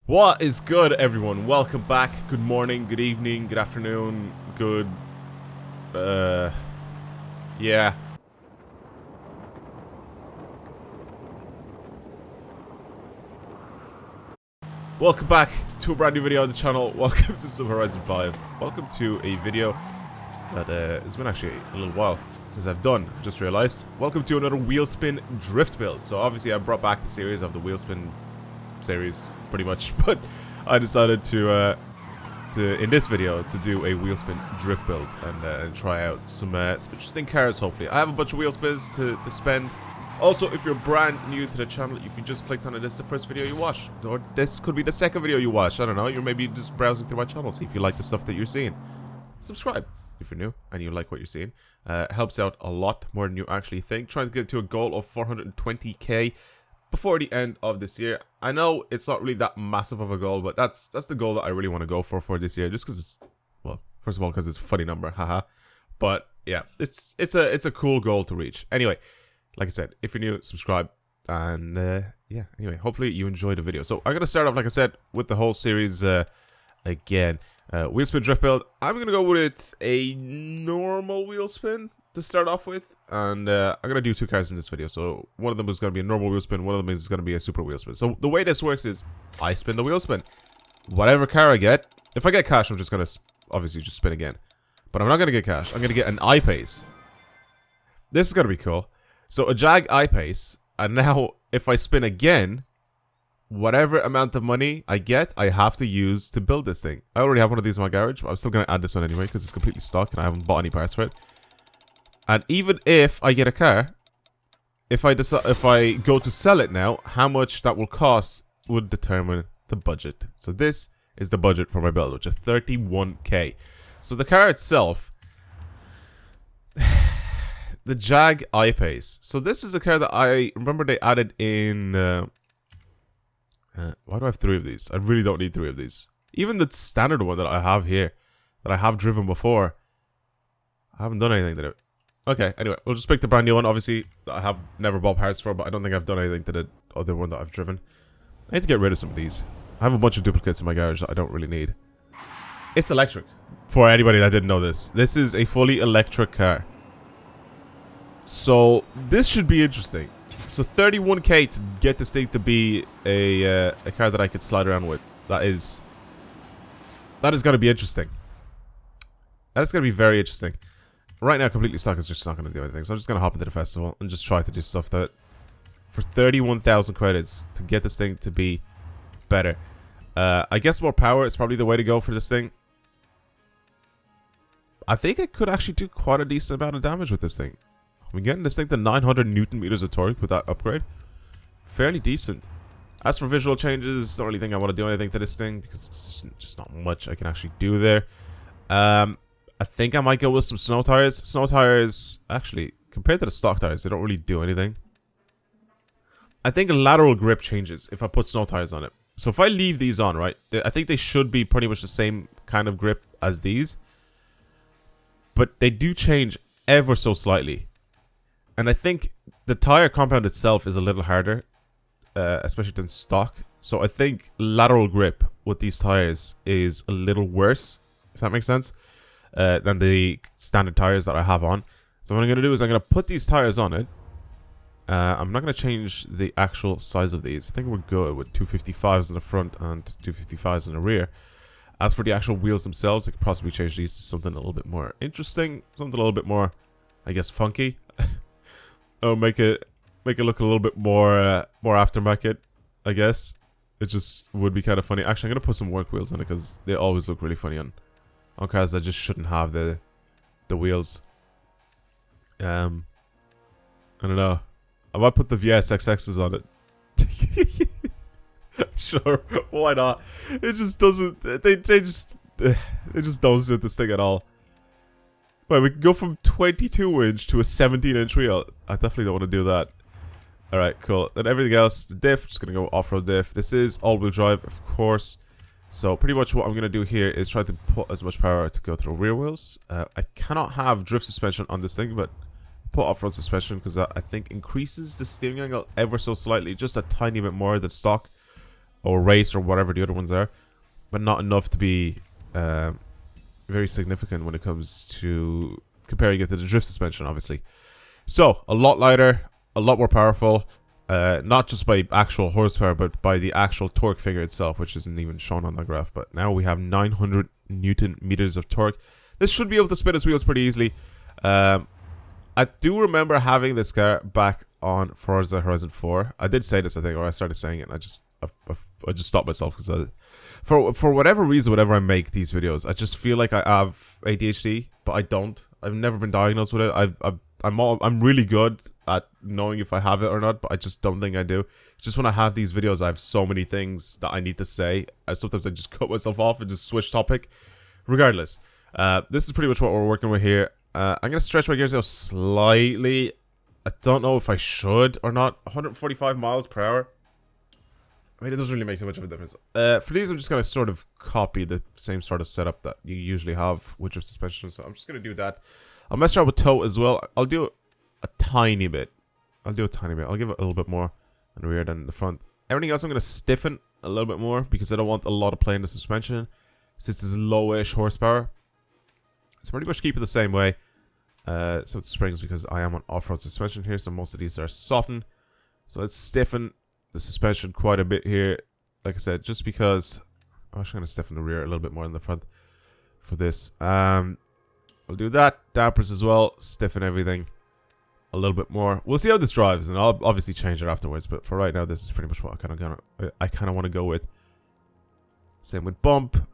What is good, everyone? Welcome back. Good morning, good evening, good afternoon, good... yeah. Welcome back to a brand new video on the channel. Welcome to some Horizon 5. Welcome to a video that has been actually a little while since I've done. I just realized. Welcome to another wheelspin drift build. So obviously I brought back the series of the wheelspin series, pretty much, but I decided to in this video to do a wheelspin drift build and try out some interesting cars. Hopefully, I have a bunch of wheelspins to spend. Also, if you're brand new to the channel, if you just clicked on it, this is the first video you watch, or this could be the second video you watch. I don't know. You're maybe just browsing through my channel, see if you like the stuff that you're seeing. Subscribe if you're new and you like what you're seeing. Helps out a lot more than you actually think. Trying to get to a goal of 420k. Before the end of this year. I know it's not really that massive of a goal, but that's the goal that I really want to go for this year. Just because it's, well, first of all, because it's a funny number, haha. But yeah, it's a cool goal to reach. Anyway, like I said, if you're new, subscribe, and yeah. Anyway, hopefully you enjoyed the video. So I'm gonna start off, like I said, with the whole series again. Wheelspin drift build. I'm gonna go with a normal wheelspin to start off with, and I'm gonna do two cars in this video. So one of them is gonna be a normal wheelspin, one of them is gonna be a super wheelspin. So the way this works is I spin the wheelspin. Whatever car I get, if I get cash, I'm just gonna obviously just spin again. But I'm not gonna get cash. I'm gonna get an I-Pace. This is gonna be cool. So a Jag I-Pace, and now if I spin again, whatever amount of money I get, I have to use to build this thing. I already have one of these in my garage, but I'm still gonna add this one anyway because it's completely stock and I haven't bought any parts for it. And even if I get a car, if I go to sell it now, how much that will cost would determine the budget. So this is the budget for my build, which is 31k. So the car itself, the Jag I-Pace. So this is a car that I remember they added in. Why do I have three of these? I really don't need three of these. Even the standard one that I have here, that I have driven before, I haven't done anything to it. Okay, anyway, we'll just pick the brand new one, obviously, that I have never bought parts for, but I don't think I've done anything to the other one that I've driven. I need to get rid of some of these. I have a bunch of duplicates in my garage that I don't really need. It's electric. For anybody that didn't know this. This is a fully electric car. So, this should be interesting. So, 31k to get this thing to be a car that I could slide around with. That is going to be interesting. That is going to be very interesting. Right now, completely stock is just not going to do anything. So I'm just going to hop into the festival and just try to do stuff that, for 31,000 credits, to get this thing to be better. I guess more power is probably the way to go for this thing. I think I could actually do quite a decent amount of damage with this thing. I'm getting this thing to 900 Newton meters of torque with that upgrade. Fairly decent. As for visual changes, I don't really think I want to do anything to this thing because it's just not much I can actually do there. I think I might go with some snow tires. Snow tires, actually, compared to the stock tires, they don't really do anything. I think lateral grip changes if I put snow tires on it. So if I leave these on, right, I think they should be pretty much the same kind of grip as these. But they do change ever so slightly. And I think the tire compound itself is a little harder, especially than stock. So I think lateral grip with these tires is a little worse, if that makes sense. Than the standard tires that I have on. So what I'm going to do is I'm going to put these tires on it. I'm not going to change the actual size of these. I think we're good with 255s in the front and 255s in the rear. As for the actual wheels themselves, I could possibly change these to something a little bit more interesting. Something a little bit more, I guess, funky. Or make it look a little bit more aftermarket, I guess. It just would be kind of funny. Actually, I'm going to put some work wheels on it because they always look really funny on cars that just shouldn't have the wheels. I don't know. I might put the VSXXs on it. Sure, why not? It just doesn't. They just don't suit this thing at all. Wait, we can go from 22-inch to a 17-inch wheel. I definitely don't want to do that. All right, cool. Then everything else, the diff, just gonna go off-road diff. This is all-wheel drive, of course. So pretty much what I'm going to do here is try to put as much power to go through rear wheels. I cannot have drift suspension on this thing, but put off-road suspension because that I think increases the steering angle ever so slightly, just a tiny bit more than stock. or race or whatever the other ones are, but not enough to be very significant when it comes to comparing it to the drift suspension, obviously. So, a lot lighter, a lot more powerful, not just by actual horsepower, but by the actual torque figure itself, which isn't even shown on the graph. But now we have 900 Newton meters of torque. This should be able to spin its wheels pretty easily. I do remember having this car back on Forza Horizon 4. I did say this, I think, or I started saying it, and I just stopped myself because for whatever reason, whenever I make these videos, I just feel like I have ADHD, but I don't. I've never been diagnosed with it. I'm really good at knowing if I have it or not, but I just don't think I do. Just when I have these videos, I have so many things that I need to say. Sometimes I just cut myself off and just switch topic. Regardless, this is pretty much what we're working with here. I'm going to stretch my gears out slightly. I don't know if I should or not. 145 miles per hour. I mean, it doesn't really make too much of a difference. For these, I'm just going to sort of copy the same sort of setup that you usually have with your suspension. So I'm just going to do that. I'll mess around with toe as well. I'll do a tiny bit. I'll give it a little bit more on the rear than the front. Everything else I'm going to stiffen a little bit more because I don't want a lot of play in the suspension. Since it's lowish horsepower. So pretty much keep it the same way. So it springs because I am on off-road suspension here. So most of these are softened. So let's stiffen the suspension quite a bit here. Like I said, just because I'm actually going to stiffen the rear a little bit more than the front for this. I'll do that. Dampers as well. Stiffen everything a little bit more. We'll see how this drives, and I'll obviously change it afterwards. But for right now, this is pretty much what I kind of want to go with. Same with bump.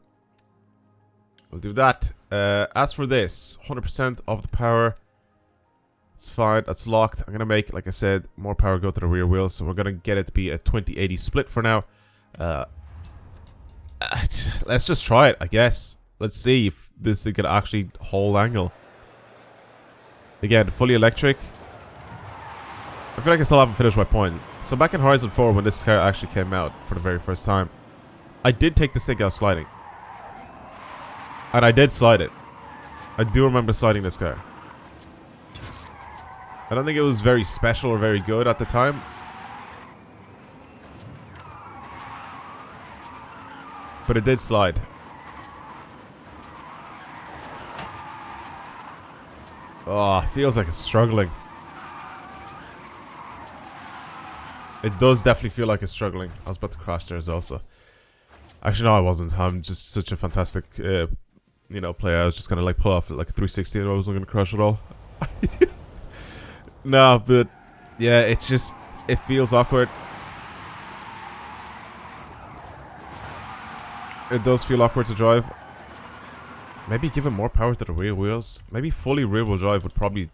We'll do that. As for this, 100% of the power. It's fine. That's locked. I'm gonna make, like I said, more power go to the rear wheels. So we're gonna get it to be a 20-80 split for now. Let's just try it, I guess. Let's see if this thing can actually hold angle. Again, fully electric. I feel like I still haven't finished my point. So back in Horizon 4, when this car actually came out for the very first time, I did take this thing out sliding. And I did slide it. I do remember sliding this car. I don't think it was very special or very good at the time. But it did slide. Oh, feels like it's struggling. It does definitely feel like it's struggling. I was about to crash there as well, so. Actually, no, I wasn't. I'm just such a fantastic, you know, player. I was just gonna like pull off like 360 and I wasn't gonna crash at all. No, but yeah, it's just, it feels awkward. It does feel awkward to drive. Maybe give it more power to the rear wheels. Maybe fully rear wheel drive would probably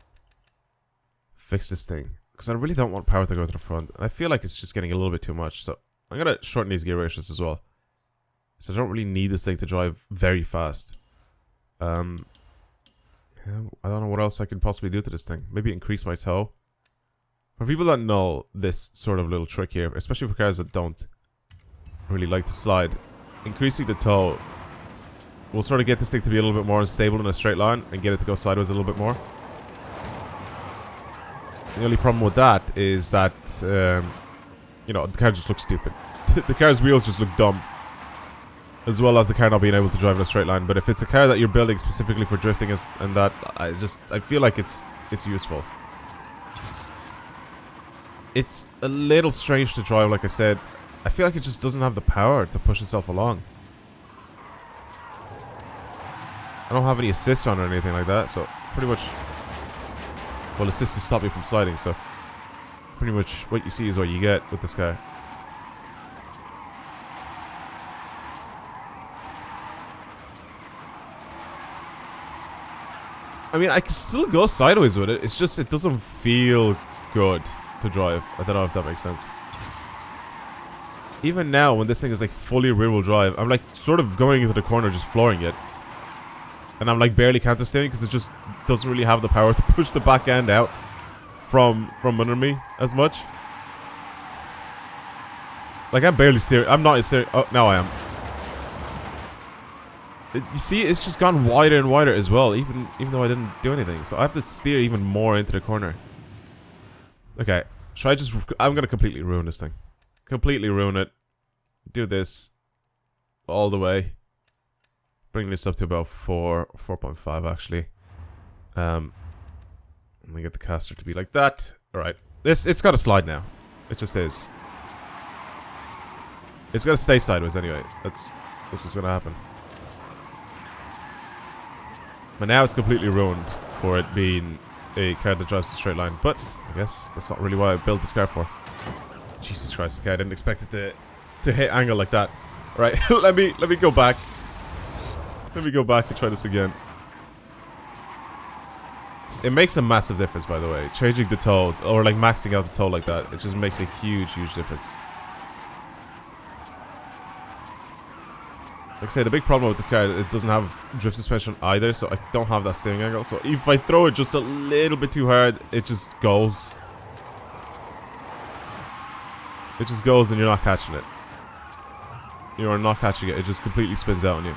fix this thing. Because I really don't want power to go to the front. I feel like it's just getting a little bit too much. So I'm going to shorten these gear ratios as well. So I don't really need this thing to drive very fast. Yeah, I don't know what else I could possibly do to this thing. Maybe increase my toe. For people that know this sort of little trick here, especially for cars that don't really like to slide, increasing the toe will sort of get this thing to be a little bit more unstable in a straight line and get it to go sideways a little bit more. The only problem with that is that, you know, the car just looks stupid. The car's wheels just look dumb. As well as the car not being able to drive in a straight line. But if it's a car that you're building specifically for drifting and that, I feel like it's useful. It's a little strange to drive, like I said. I feel like it just doesn't have the power to push itself along. I don't have any assist on or anything like that, so pretty much... Well, assist to stop me from sliding, so... Pretty much what you see is what you get with this car. I mean, I can still go sideways with it. It's just, it doesn't feel good to drive. I don't know if that makes sense. Even now, when this thing is like fully rear-wheel drive, I'm like sort of going into the corner, just flooring it. And I'm like barely counter-steering because it just doesn't really have the power to push the back end out from under me as much. Like, I'm barely steering. I'm not steering. Oh, now I am. You see, it's just gone wider and wider as well, even though I didn't do anything. So I have to steer even more into the corner. Okay, should I just... I'm gonna completely ruin this thing. Completely ruin it. Do this all the way. Bring this up to about 4.5 actually. Let me get the caster to be like that. Alright. It's got to slide now. It just is. It's got to stay sideways anyway. That's what's going to happen. But now it's completely ruined for it being a car that drives in a straight line. But I guess that's not really what I built this car for. Jesus Christ, okay, I didn't expect it to hit angle like that. Right, let me go back. Let me go back and try this again. It makes a massive difference, by the way. Changing the toe, or like maxing out the toe like that, it just makes a huge, huge difference. Like I say, the big problem with this car, it doesn't have drift suspension either, so I don't have that steering angle. So if I throw it just a little bit too hard, it just goes. It just goes and you're not catching it. You are not catching it, it just completely spins out on you.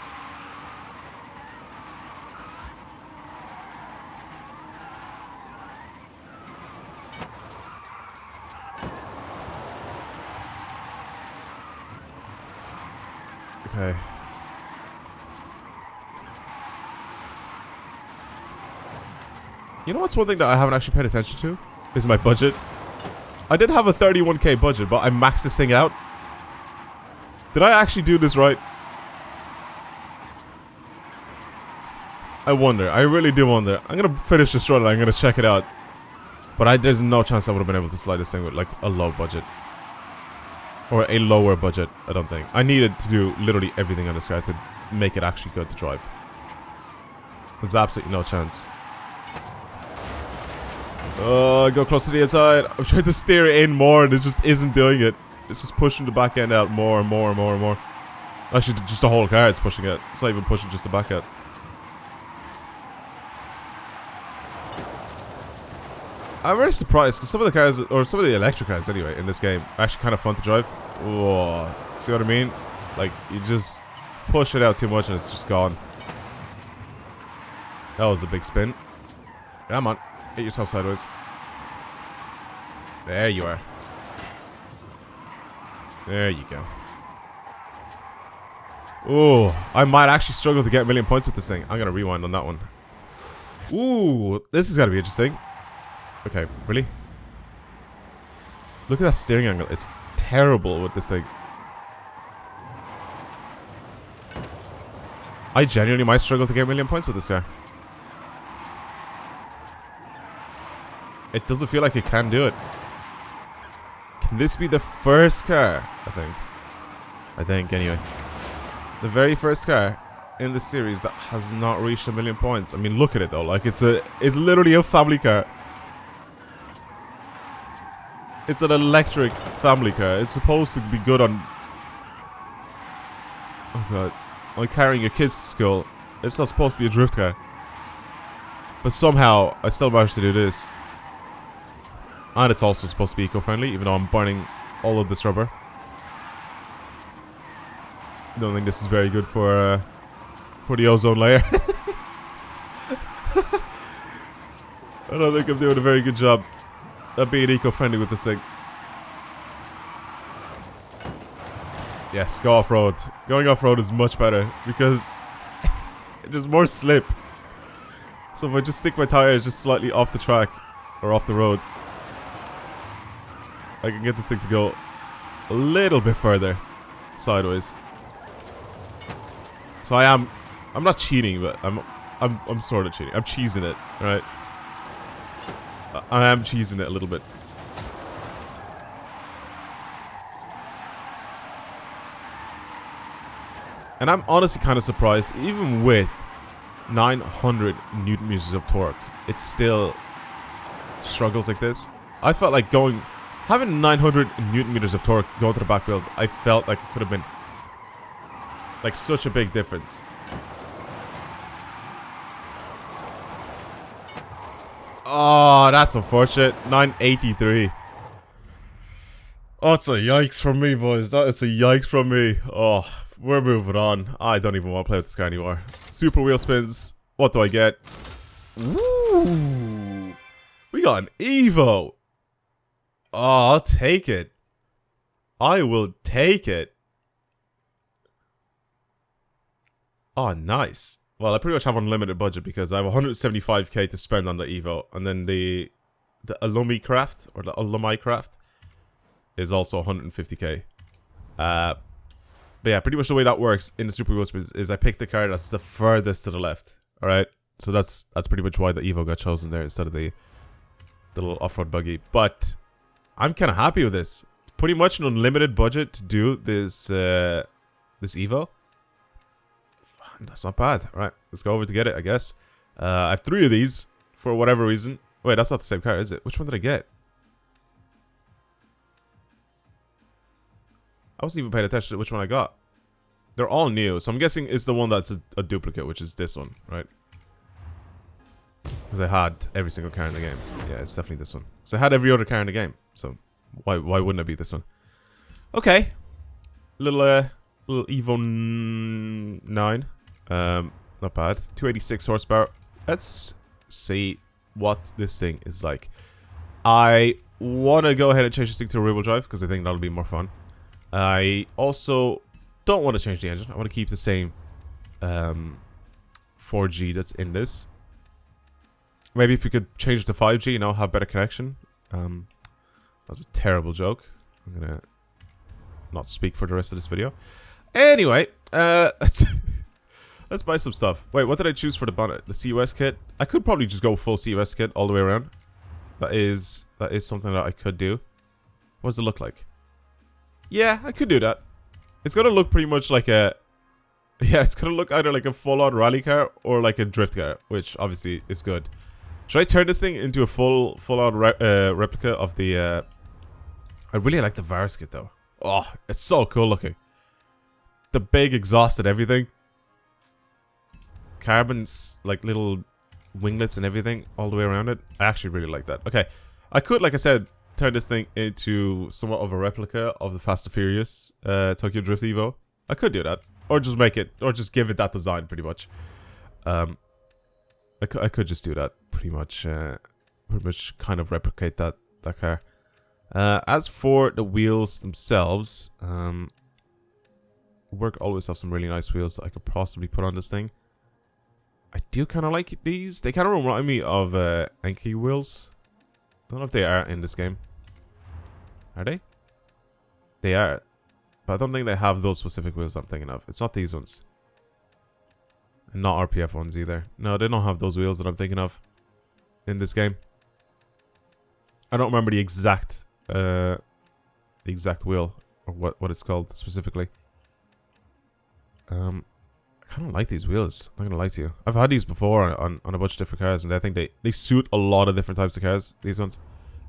Okay. You know what's one thing that I haven't actually paid attention to? Is my budget. I did have a 31k budget, but I maxed this thing out. Did I actually do this right? I wonder. I really do wonder. I'm gonna finish this run and I'm gonna check it out. But there's no chance I would have been able to slide this thing with like a low budget. Or a lower budget, I don't think. I needed to do literally everything on this car to make it actually good to drive. There's absolutely no chance. Oh, go close to the inside. I'm trying to steer it in more and it just isn't doing it. It's just pushing the back end out more and more and more and more. Actually, just the whole car it's pushing it. It's not even pushing just the back out. I'm very surprised because some of the cars, or some of the electric cars anyway, in this game are actually kind of fun to drive. Whoa. See what I mean? Like, you just push it out too much and it's just gone. That was a big spin. Come on. Hit yourself sideways. There you are. There you go. Ooh, I might actually struggle to get a million points with this thing. I'm gonna rewind on that one. Ooh, this is gonna be interesting. Okay, really? Look at that steering angle. It's terrible with this thing. I genuinely might struggle to get a million points with this car. It doesn't feel like it can do it. Can this be the first car? I think anyway. The very first car in the series that has not reached a million points. I mean, look at it though. Like it's literally a family car. It's an electric family car. It's supposed to be good on... Oh god. On carrying your kids to school. It's not supposed to be a drift car. But somehow, I still managed to do this. And it's also supposed to be eco-friendly, even though I'm burning all of this rubber. Don't think this is very good for the ozone layer. I don't think I'm doing a very good job at being eco-friendly with this thing. Yes, go off-road. Going off-road is much better because there's more slip. So if I just stick my tires just slightly off the track or off the road, I can get this thing to go a little bit further sideways. So I'm not cheating, but I'm sort of cheating. I'm cheesing it, right? I am cheesing it a little bit. And I'm honestly kind of surprised, even with 900 Newton meters of torque, it still struggles like this. I felt like having 900 Newton meters of torque going to the back wheels, I felt like it could have been like such a big difference. Oh, that's unfortunate. 983. Oh, it's a yikes from me, boys. That is a yikes from me. Oh, we're moving on. I don't even want to play with this guy anymore. Super wheel spins. What do I get? Woo! We got an Evo. Oh, I'll take it. I will take it. Oh, nice. Well, I pretty much have unlimited budget because I have 175k to spend on the Evo, and then the Alumni craft or the Alumni craft is also 150k. But yeah, pretty much the way that works in the Super Wheelspin is I pick the car that's the furthest to the left. All right, so that's pretty much why the Evo got chosen there instead of the little off-road buggy. But I'm kind of happy with this. Pretty much an unlimited budget to do this this Evo. That's not bad. All right, let's go over to get it, I guess. I have 3 of these for whatever reason. Wait, that's not the same car, is it? Which one did I get? I wasn't even paying attention to which one I got. They're all new, so I'm guessing it's the one that's a duplicate, which is this one, right? Because I had every single car in the game. Yeah, it's definitely this one. So I had every other car in the game, so why wouldn't it be this one? Okay, little Evo 9. Not bad. 286 horsepower. Let's see what this thing is like. I want to go ahead and change this thing to a rear-wheel drive because I think that'll be more fun. I also don't want to change the engine. I want to keep the same 4G that's in this. Maybe if we could change to 5G, you know, have better connection. That was a terrible joke. I'm gonna not speak for the rest of this video. Anyway, let's buy some stuff. Wait, what did I choose for the bonnet? The COS kit? I could probably just go full COS kit all the way around. That is something that I could do. What does it look like? Yeah, I could do that. It's gonna look pretty much like a... Yeah, it's gonna look either like a full-on rally car or like a drift car, which obviously is good. Should I turn this thing into a full-on replica of the... I really like the Vars kit though. Oh, it's so cool looking. The big exhaust and everything. Carbon's like little winglets and everything all the way around it. I actually really like that. Okay, I could, like I said, turn this thing into somewhat of a replica of the Fast and Furious Tokyo Drift Evo. I could do that, or just make it, or just give it that design, pretty much. I could just do that, pretty much kind of replicate that car. As for the wheels themselves, Work always have some really nice wheels that I could possibly put on this thing. I do kind of like these. They kind of remind me of Enki wheels. I don't know if they are in this game. Are they? They are. But I don't think they have those specific wheels I'm thinking of. It's not these ones. And not RPF ones either. No, they don't have those wheels that I'm thinking of in this game. I don't remember the exact wheel or what it's called specifically. I kind of like these wheels. I'm not gonna lie to you. I've had these before on a bunch of different cars, and I think they suit a lot of different types of cars. These ones,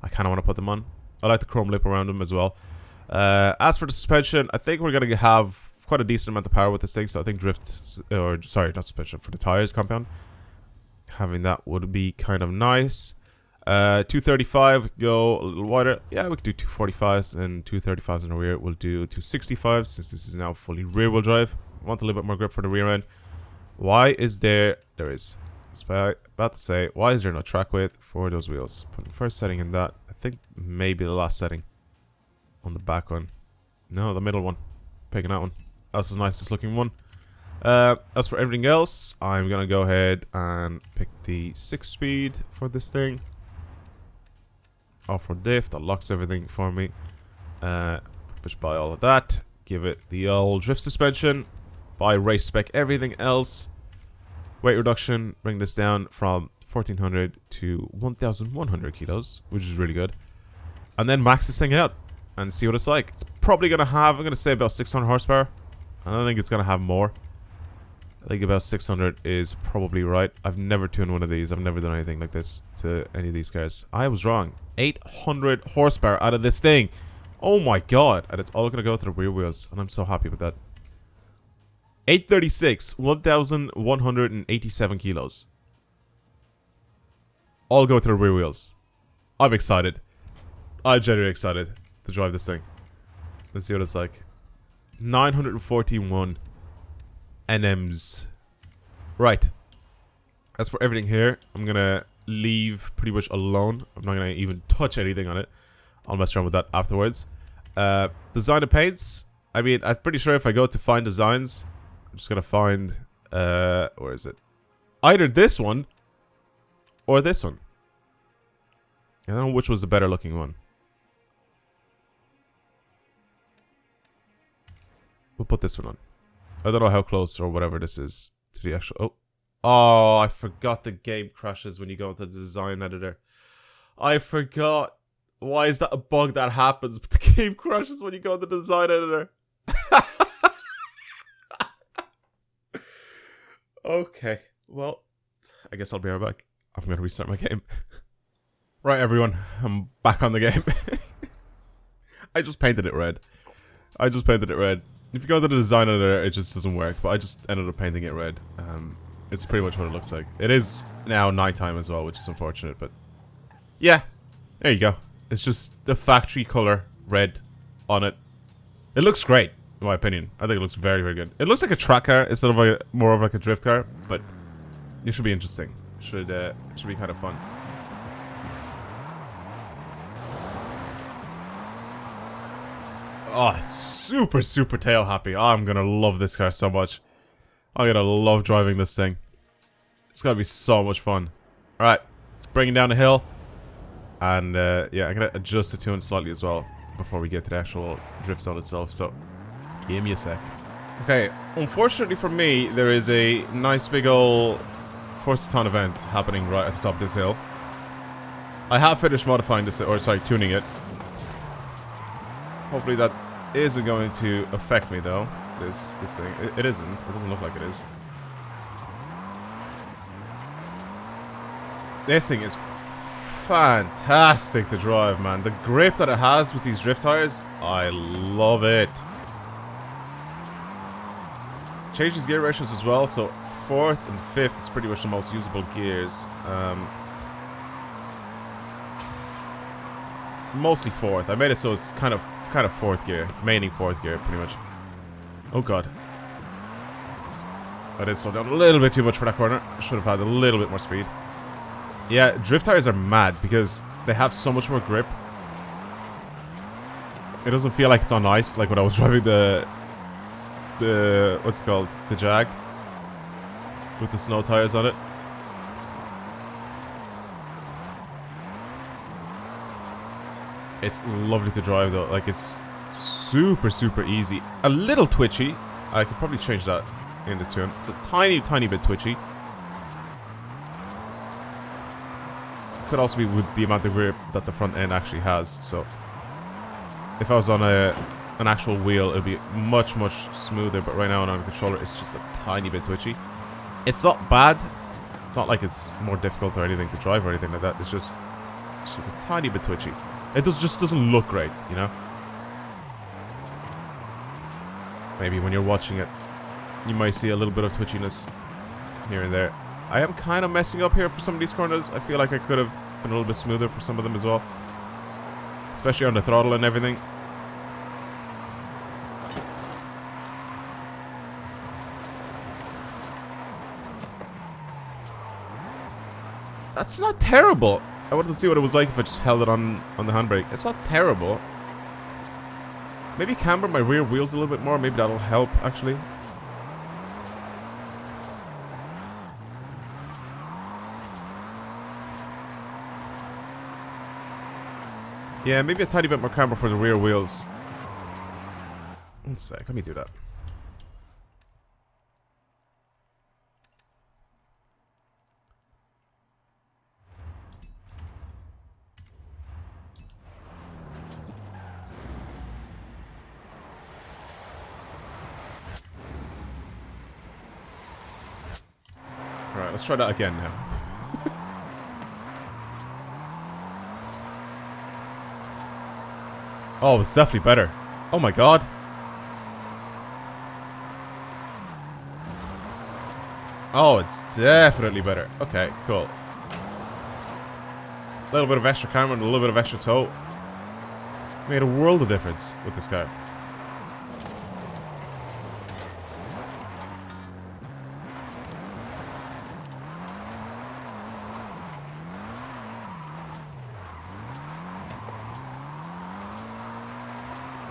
I kind of want to put them on. I like the chrome lip around them as well. As for the suspension, I think we're gonna have quite a decent amount of power with this thing. So I think drift, or sorry, not suspension, for the tires compound. Having that would be kind of nice. 235, go a little wider. Yeah, we could do 245s and 235s in the rear. We'll do 265s since this is now fully rear-wheel drive. Want a little bit more grip for the rear end. Why is there is. I was about to say, why is there no track width for those wheels? Put the first setting in that. I think maybe the last setting on the back one. No, the middle one. Picking that one. That's the nicest looking one. As for everything else, I'm gonna go ahead and pick the 6-speed for this thing. Off-road diff, that locks everything for me. Push by all of that. Give it the old drift suspension. Buy race spec everything else. Weight reduction, bring this down from 1400 to 1100 kilos, which is really good. And then max this thing out and see what it's like. It's probably gonna have, I'm gonna say about 600 horsepower. I don't think it's gonna have more. I think about 600 is probably right. I've never tuned one of these. I've never done anything like this to any of these cars. I was wrong. 800 horsepower out of this thing. Oh my god. And it's all going to go to the rear wheels. And I'm so happy with that. 836. 1,187 kilos. All go to the rear wheels. I'm excited. I'm genuinely excited to drive this thing. Let's see what it's like. 941 NMs. Right. As for everything here, I'm gonna leave pretty much alone. I'm not gonna even touch anything on it. I'll mess around with that afterwards. Design and paints. I mean, I'm pretty sure if I go to find designs, I'm just gonna find Where is it? Either this one or this one. I don't know which was the better looking one. We'll put this one on. I don't know how close or whatever this is to the actual... Oh. Oh, I forgot the game crashes when you go into the design editor. I forgot. Why is that a bug that happens? But the game crashes when you go into the design editor. Okay. Well, I guess I'll be right back. I'm going to restart my game. Right, everyone. I'm back on the game. I just painted it red. If you go to the design editor, it just doesn't work. But I just ended up painting it red. It's pretty much what it looks like. It is now nighttime as well, which is unfortunate. But yeah, there you go. It's just the factory color red on it. It looks great, in my opinion. I think it looks very, very good. It looks like a track car instead of more of like a drift car. But it should be interesting. Should be kind of fun. Oh, it's super, super tail happy. Oh, I'm gonna love this car so much. I'm gonna love driving this thing. It's gonna be so much fun. Alright, let's bring it down the hill. And yeah, I'm gonna adjust the tune slightly as well before we get to the actual drift zone itself. So, give me a sec. Okay, unfortunately for me, there is a nice big old Forza event happening right at the top of this hill. I have finished modifying this, or sorry, tuning it. Hopefully that isn't going to affect me though. This thing. It isn't. It doesn't look like it is. This thing is fantastic to drive, man. The grip that it has with these drift tires, I love it. Changes gear ratios as well, so 4th and 5th is pretty much the most usable gears. Mostly 4th. I made it so it's kind of 4th gear, mainly 4th gear, pretty much. Oh god. I did slow down a little bit too much for that corner. Should have had a little bit more speed. Yeah, drift tires are mad because they have so much more grip. It doesn't feel like it's on ice, like when I was driving the what's it called? The Jag. With the snow tires on it. It's lovely to drive though, like it's super, super easy. A little twitchy. I could probably change that in the tune. It's a tiny, tiny bit twitchy. Could also be with the amount of grip that the front end actually has. So if I was on an actual wheel, it'd be much, much smoother. But right now on a controller, it's just a tiny bit twitchy. It's not bad. It's not like it's more difficult or anything to drive or anything like that. It's just a tiny bit twitchy. It just doesn't look great, you know? Maybe when you're watching it, you might see a little bit of twitchiness here and there. I am kind of messing up here for some of these corners. I feel like I could have been a little bit smoother for some of them as well. Especially on the throttle and everything. That's not terrible. I wanted to see what it was like if I just held it on the handbrake. It's not terrible. Maybe camber my rear wheels a little bit more. Maybe that'll help, actually. Yeah, maybe a tiny bit more camber for the rear wheels. One sec, let me do that. Alright, let's try that again now. Oh, it's definitely better. Oh my god. Oh, it's definitely better. Okay, cool. A little bit of extra camera and a little bit of extra tow. Made a world of difference with this car.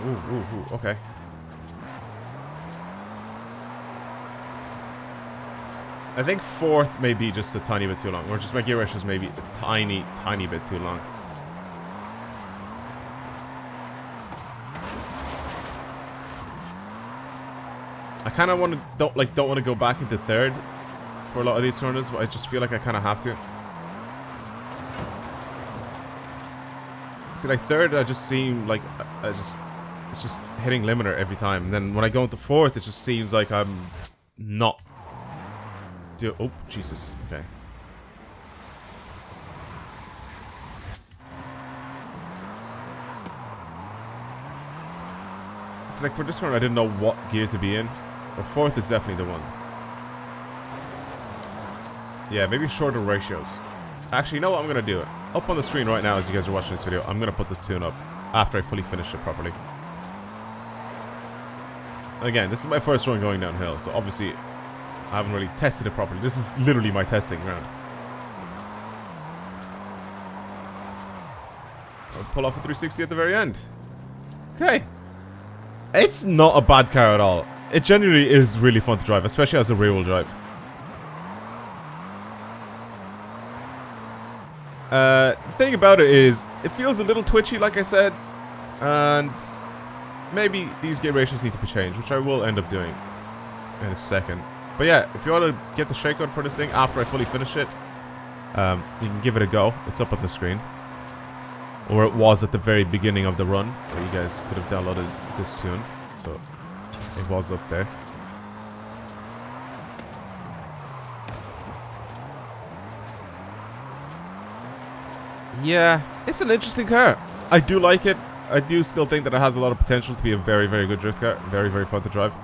Ooh, okay. I think fourth may be just a tiny bit too long. Or just my gear ratios maybe a tiny bit too long. I kind of don't want to go back into third for a lot of these corners, but I just feel like I kind of have to. See, like third, I just seem like it's just hitting limiter every time. And then when I go into fourth, it just seems like I'm not. Oh, Jesus. Okay. So like for this one, I didn't know what gear to be in. But fourth is definitely the one. Yeah, maybe shorter ratios. Actually, you know what I'm gonna do? Up on the screen right now as you guys are watching this video, I'm gonna put the tune up after I fully finish it properly. Again, this is my first run going downhill, so obviously I haven't really tested it properly. This is literally my testing ground. I'll pull off a 360 at the very end. Okay. It's not a bad car at all. It genuinely is really fun to drive, especially as a rear-wheel drive. The thing about it is, it feels a little twitchy, like I said, and maybe these gear ratios need to be changed, which I will end up doing in a second. But yeah, if you want to get the shakeout for this thing after I fully finish it, you can give it a go. It's up on the screen. Or it was at the very beginning of the run, where you guys could have downloaded this tune. So, it was up there. Yeah, it's an interesting car. I do like it. I do still think that it has a lot of potential to be a very, very good drift car. Very, very fun to drive.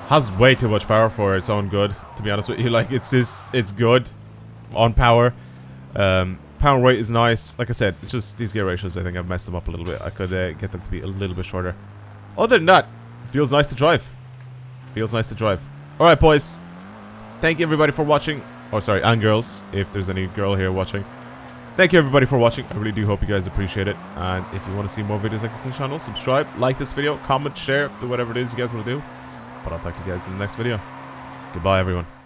Has way too much power for its own good, to be honest with you. Like, it's good on power. Power weight is nice. Like I said, it's just these gear ratios, I think I've messed them up a little bit. I could get them to be a little bit shorter. Other than that, feels nice to drive. Feels nice to drive. Alright, boys. Thank you, everybody, for watching. Oh, sorry, and girls, if there's any girl here watching. Thank you, everybody, for watching. I really do hope you guys appreciate it. And if you want to see more videos like this on the channel, subscribe, like this video, comment, share, do whatever it is you guys want to do. But I'll talk to you guys in the next video. Goodbye, everyone.